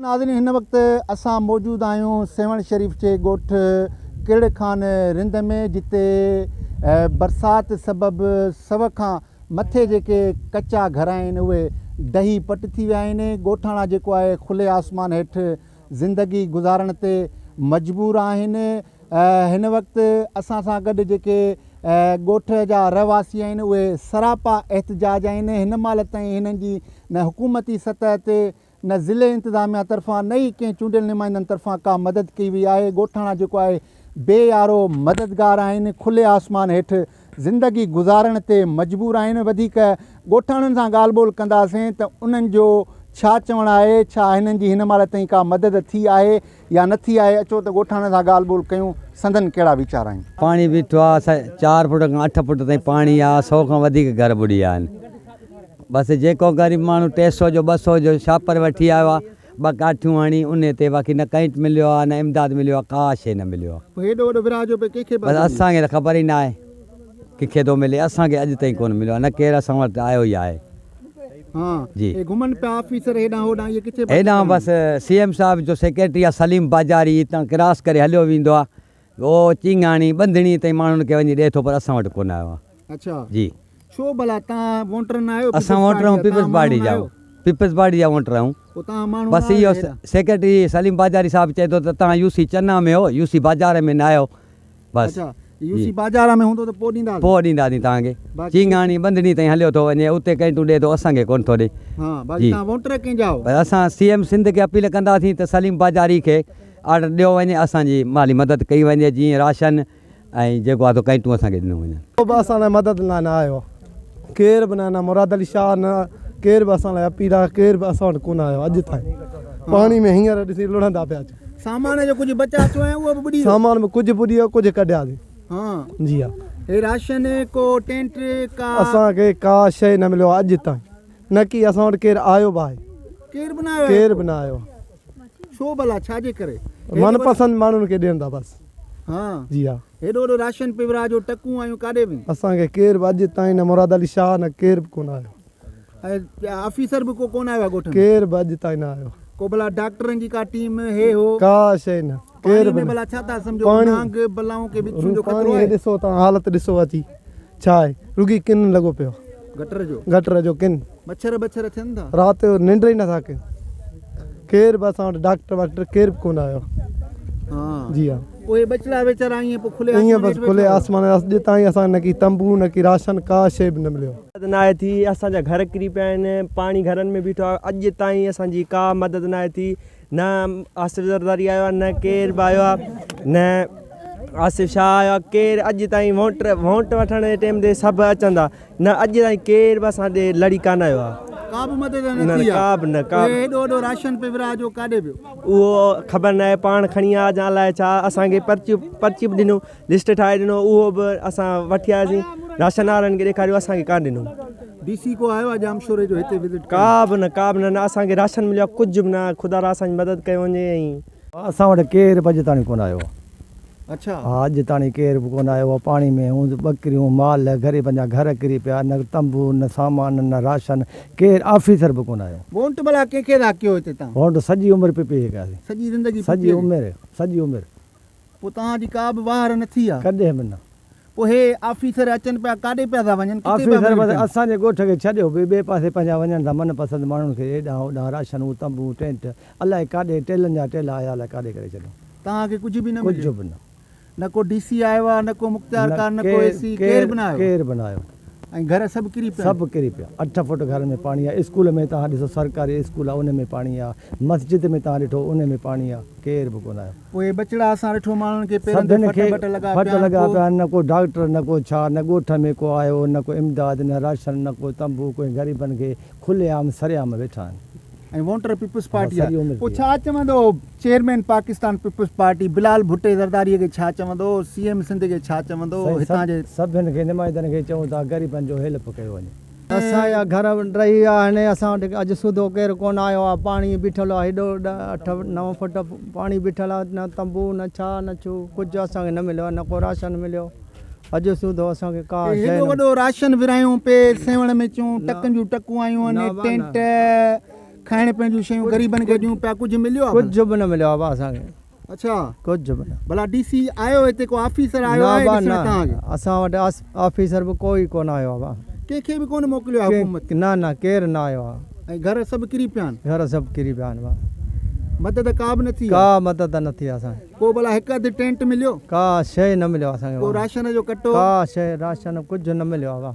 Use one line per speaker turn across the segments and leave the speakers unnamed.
नाज़रीन, हिन वक़्तु असां मौजूदु आहियूं सेवण शरीफ़ जे ॻोठ किड़ खान रिंद में, जिते बरसाति सबबु सव खां मथे जेके कचा घर आहिनि उहे दही पट थी विया आहिनि। ॻोठाणा जेको आहे खुले आसमान हेठि ज़िंदगी गुज़ारण ते मजबूर आहिनि। हिन वक़्तु असां सां गॾु जेके ॻोठ जा रहवासी आहिनि उहे सरापा एहतजाज आहिनि। हिन महिल ताईं हिननि जी न हुकूमती सतह ते न ज़िले इंतिज़ामिया तरफ़ां न ई कंहिं चूंडियल नुमाइंदनि तरफ़ां का मदद कई वई आहे। ॻोठाणा जेको आहे बेयारो मददगार आहिनि, खुले आसमान हेठि ज़िंदगी गुज़ारण ते मजबूर आहिनि। वधीक ॻोठाणनि सां ॻाल्हि ॿोल कंदासीं त उन्हनि जो छा चवणु आहे, छा हिननि जी हिन महिल ताईं का मदद थी आहे या न थी आहे। अचो त ॻोठाणनि सां ॻाल्हि ॿोल कयूं, संदन कहिड़ा वीचार आहिनि।
पाणी बीठो आहे, 4 फुट खां 8 फुट ताईं पाणी आहे, 100 खां वधीक घर बुॾी विया आहिनि। बसि जेको ग़रीब माण्हू 300 जो 200 जो छापर वठी आयो आहे, 2 काठियूं हणी उन ते, बाक़ी न कैंट मिलियो आहे न इमदाद मिलियो आहे, का शइ न मिलियो आहे।
हेॾो वॾो विराजो पे कंहिंखे
बसि असांखे त ख़बर ई न आहे कंहिंखे थो मिले, असांखे अॼु ताईं कोन मिलियो आहे, न केरु असां वटि आयो ई आहे।
जी घुमनि पिया ऑफिसर हेॾां होॾां, इहे किथे
हेॾां बसि CM साहिब जो सेक्रेटरी आहे सलीम बाजारी, हितां क्रॉस करे हलियो वेंदो आहे, उहो चिंगाणी बंधणी ताईं माण्हुनि खे वञी ॾिए थो, पर असां वटि कोन आयो आहे।
अच्छा
जी,
छो भला तव्हां वोटर न आहियो?
असां वोटर आहियूं पीपल्स पार्टी जा, पीपल्स पार्टी जा वोटर आहियूं। बसि इहो सेक्रेटरी सलीम बाजारी साहिबु चए थो त तव्हां UC चन्ना में हो, UC बाज़ार में न आहियो। बसि
UC बाज़ार में हूंदो त पोइ
ॾींदासीं तव्हांखे। चिंगाणी बंधणी ताईं हलियो थो वञे, उते कैंटूं ॾिए थो, असांखे कोन थो ॾे। बसि असां CM सिंध खे अपील कंदासीं त सलीम बाजारी खे ऑर्डर ॾियो वञे, असांजी माली मदद कई वञे, जीअं राशन ऐं जेको आहे कैंटूं असांखे ॾिनो वञनि।
असां लाइ मदद न आयो, केरु बि न, मुराद अली शाह न, केरु बि असां लाइ अपील आहे, केरु बि असां वटि कोन आयो अॼु ताईं। पाणी में हींअर ॾिसी लुढ़ंदा पिया अचूं।
सामान जो कुझु बचाचो आहे, उहो बि ॿुड़ी
सामान में कुझु ॿुड़ी वियो, कुझु कढियासीं। जी हा,
हे राशन को टेंट का
असांखे का शइ न मिलियो अॼु ताईं, न की असां वटि केरु आयो बि आहे, केरु बि न आयो।
छो भला, छाजे करे?
मनपसंद माण्हुनि खे ॾियनि था बसि। जी हा,
हेॾो वॾो राशन पे विराजो, टकूं आहियूं, काॾे बि
असांखे केरु बि अॼु ताईं न मुराद अली शाह न केरु बि कोन आयो।
ऑफिसर बि को कोन आयो आहे ॻोठ में?
केरु बि अॼु ताईं न आयो।
को भला डॉक्टरनि जी का टीम हे हो?
का शइ न, केरु बि
भला छा था सम्झो, नांग बलाऊं के विच जो खतरो आहे?
ॾिसो तव्हां हालत ॾिसो अची छा आहे, रुगी किन लॻो पियो, गटर जो किन,
मच्छर बच्छर थियनि था,
राति जो निंड ई नथा कनि। केरु बि असां वटि डॉक्टर वाक्टर केरु बि कोन आयो। जी हा,
पोइ बचड़ा वेचारा ईअं पोइ खुले
खुले आसमान अॼु ताईं असां न की तंबू न की राशन का शइ बि न मिलियो।
न आहे थी, असांजा घर किरी पिया आहिनि, पाणी घरनि में बीठो आहे, अॼु ताईं असांजी का मदद न आहे थी। न आसिफ़ ज़रदारी आयो आहे, न केरु बि आयो आहे, न आसिफ़ शाह आयो आहे, केरु अॼु ताईं वोट वठण जे टाइम ते सभु अचनि था, न अॼु ताईं केरु बि असां ॾे लड़ी कान आयो आहे।
का बि मदद न थी आहे। हेॾो वॾो राशन पे विराजो काॾे वियो
उहो ख़बर न आहे, पाण खणी आया या अलाए छा। असांखे पर्ची बि ॾिनो, लिस्ट ठाहे ॾिनो, उहो बि असां वठी आयासीं, राशन वारनि खे ॾेखारियो, असांखे कान ॾिनो।
DC को आयो आहे जाम शोरे जो हिते विज़िट?
का बि न, असांखे राशन मिलियो कुझु बि न, ख़ुदा रा असांजी मदद कयो वञे। ऐं
असां वटि केरु बि अॼु ताईं कोन आयो।
अच्छा,
हा, अॼु ताईं केरु बि कोन आयो आहे। पाणी में ॿकरियूं माल ग़रीब जा घर किरी पिया, न तंबू न सामान न राशन, केरु ऑफिसर बि कोन आयो।
वोट भला कंहिंखे था कयो हिते तव्हां?
वोट सॼी उमिरि पिपी कयासीं,
सॼी ज़िंदगी,
सॼी उमिरि।
पोइ तव्हांजी का बि वार न थी आहे?
कॾहिं बि न।
पोइ हे ऑफिसर अचनि पिया, काॾे पिया था वञनि?
ऑफिसर बसि असांजे ॻोठ खे छॾियो, ॿिए पासे पंहिंजा वञनि था, मनपसंद माण्हुनि खे हेॾां होॾां राशन तंबू टेंट अलाए काॾे, टेलनि जा टेल आया अलाए काॾे करे छॾियो।
तव्हांखे कुझु बि न?
कुझु बि न।
न को DC आयो आहे, न को मुख्तार कार, न को AC, केरु बि न आयो?
केरु बि न आयो।
ऐं घर सभु किरी पिया? 8 फुट घर में पाणी आहे। स्कूल में तव्हां ॾिसो, सरकारी स्कूल आहे, उन में पाणी आहे। मस्जिद में तव्हां ॾिठो, उन में पाणी आहे, केरु बि कोन आयो। पोइ बचड़ा असां ॾिठो माण्हुनि खे
फट लॻा पिया, न को डॉक्टर, न को छा, न ॻोठ में को आयो, न को इमदाद, न राशन, न को तंबू, कोई ग़रीबनि खे खुलेआम सरेआम वेठा आहिनि।
ऐं वोटर पीपल्स पार्टी आहे। पोइ छा चवंदो चेयरमैन पाकिस्तान पीपल्स पार्टी बिलाल भुट्टे ज़रदारीअ खे छा चवंदो, CM सिंध खे छा चवंदो? हितां जे
सभिनि खे नुमाइंदनि खे चऊं था ग़रीबनि जो हेल्प कयो वञे।
असांजा घर रही विया आहिनि, असां वटि अॼु सुधो केरु कोन आयो आहे। पाणी बीठल आहे, हेॾो 8-9 फुट पाणी बीठल आहे, न तंबू न छा न छो, कुझु असांखे न मिलियो, न को राशन मिलियो। अॼु सुधो असांखे का शइ
हेॾो वॾो राशन विरायूं पे सेवण में, चऊं टकनि जूं टकूं आयूं आहिनि, टेंट खाइण पीअण जूं शयूं ग़रीबनि खे ॾियूं पिया, कुझु मिलियो आहे?
कुझु बि न मिलियो आहे भाउ असांखे,
अच्छा,
कुझु बि न।
भला डीसी आयो हिते, को ऑफिसर आयो आहे
न
ॾिसण
न
तव्हांखे?
असां वटि ऑफिसर बि कोई कोन आयो आहे भाउ,
कंहिंखे बि कोन मोकिलियो आहे हुकूमत?
न न केरु न आयो आहे।
ऐं घर सभु किरी पिया आहिनि,
घर सभु किरी पिया आहिनि भाउ,
मदद का बि न थी?
का मदद न थी असांखे,
को भला हिकु अधु टेंट मिलियो?
का शइ न मिलियो असांखे
को
भाउ।
राशन जो कटो?
का शइ राशन कुझु न मिलियो आहे भाउ,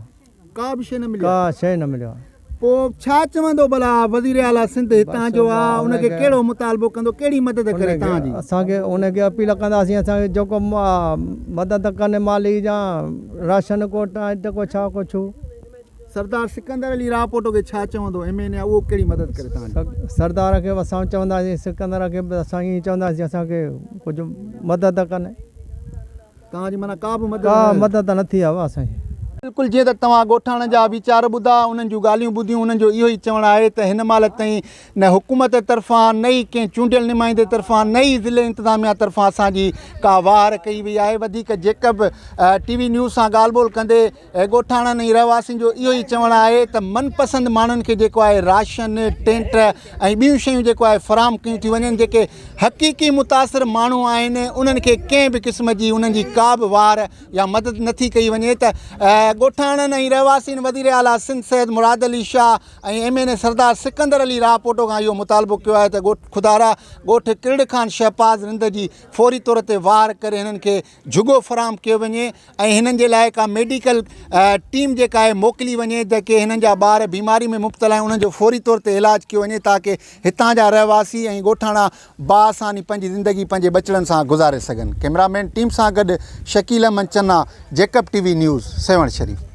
का बि शइ न मिली?
का शइ न मिलियो आहे।
पोइ छा चवंदो भला वज़ीर आला सिंध हितां जो आहे, उनखे कहिड़ो मुतालबो कंदो, कहिड़ी मदद करे तव्हांजी?
असांखे उनखे अपील कंदासीं, असांखे जेको मदद कनि माली जा राशन को टाइट को छा कुझु।
सरदार सिकंदर अली रापोटो खे छा चवंदो MNA, उहो कहिड़ी मदद करे तव्हांजी?
सरदार खे असां चवंदासीं, सिकंदर खे बि असां ईअं चवंदासीं असांखे कुझु मदद कनि।
तव्हांजी माना का बि
का
मदद?
मदद न थी आहे असांजी।
बिल्कुलु जीअं त तव्हां ॻोठाण जा वीचार ॿुधा, उन्हनि जूं ॻाल्हियूं ॿुधियूं, उन्हनि जो इहो ई चवणु आहे त हिन महिल ताईं न हुकूमत तरफ़ां, न ई कंहिं चूंडियल नुमाइंदे तरफ़ां, न ई ज़िले इंतिज़ामिया तरफ़ां असांजी का वार कई वई आहे। वधीक जेका बि TV न्यूज़ सां ॻाल्हि ॿोल कंदे ॻोठाणनि ऐं रहवासियुनि जो इहो ई चवणु आहे त मनपसंदि माण्हुनि खे जेको आहे राशन, टेंट ऐं ॿियूं शयूं जेको आहे फ़राहम कयूं थी वञनि। जेके हक़ीक़ी मुतासिर माण्हू आहिनि, उन्हनि खे कंहिं बि क़िस्म जी उन्हनि जी का बि वार या मदद नथी कई वञे। त ॻोठाणनि ऐं रहवासियुनि वज़ीर आला सिंध सैयद मुराद अली शाह ऐं MNA सरदार सिकंदर अली रापोटो खां इहो मुतालबो कयो आहे त खुदारा ॻोठ किरड़ खान शहबाज़ रिंद जी फौरी तौर ते वार करे हिननि खे झुॻो फ़राहम कयो वञे ऐं हिननि जे लाइ का मेडिकल टीम जेका आहे मोकिली वञे, जेके हिननि जा ॿार बीमारी में मुब्तला आहिनि उन्हनि जो फौरी तौर ते इलाजु कयो वञे, ताकी हितां जा रहवासी ऐं ॻोठाणा बासानी पंहिंजी ज़िंदगी पंहिंजे बचड़नि सां गुज़ारे सघनि। कैमरामैन टीम सां गॾु शकील अहमद चन्ना, जेकब TV न्यूज़, सेवण शरीफ़।